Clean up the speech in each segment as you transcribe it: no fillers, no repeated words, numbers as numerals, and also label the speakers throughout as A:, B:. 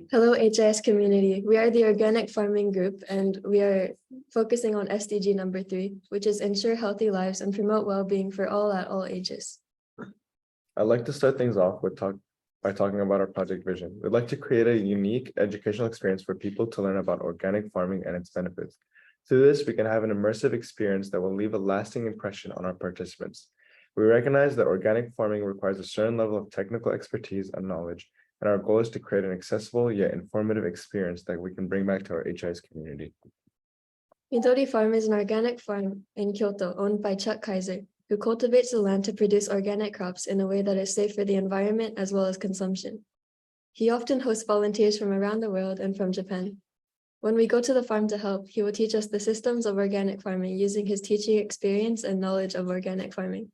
A: Hello, HIS community. We are the Organic Farming Group, and we are focusing on SDG number 3, which is ensure healthy lives and promote well-being for all at all ages.
B: I'd like to start things off by talking about our project vision. We'd like to create a unique educational experience for people to learn about organic farming and its benefits. Through this, we can have an immersive experience that will leave a lasting impression on our participants. We recognize that organic farming requires a certain level of technical expertise and knowledge, and our goal is to create an accessible yet informative experience that we can bring back to our HIS community.
A: Midori Farm is an organic farm in Kyoto owned by Chuck Kaiser, who cultivates the land to produce organic crops in a way that is safe for the environment as well as consumption. He often hosts volunteers from around the world and from Japan. When we go to the farm to help, he will teach us the systems of organic farming using his teaching experience and knowledge of organic farming.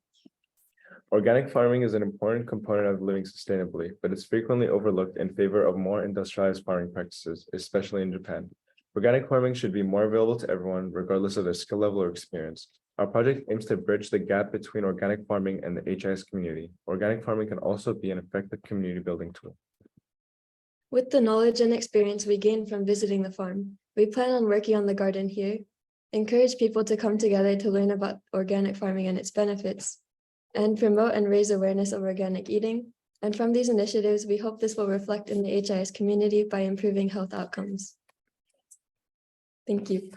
B: Organic farming is an important component of living sustainably, but it's frequently overlooked in favor of more industrialized farming practices, especially in Japan. Organic farming should be more available to everyone, regardless of their skill level or experience. Our project aims to bridge the gap between organic farming and the HIS community. Organic farming can also be an effective community building tool.
A: With the knowledge and experience we gain from visiting the farm, we plan on working on the garden here, encourage people to come together to learn about organic farming and its benefits, and promote and raise awareness of organic eating. And from these initiatives, we hope this will reflect in the HIS community by improving health outcomes. Thank you.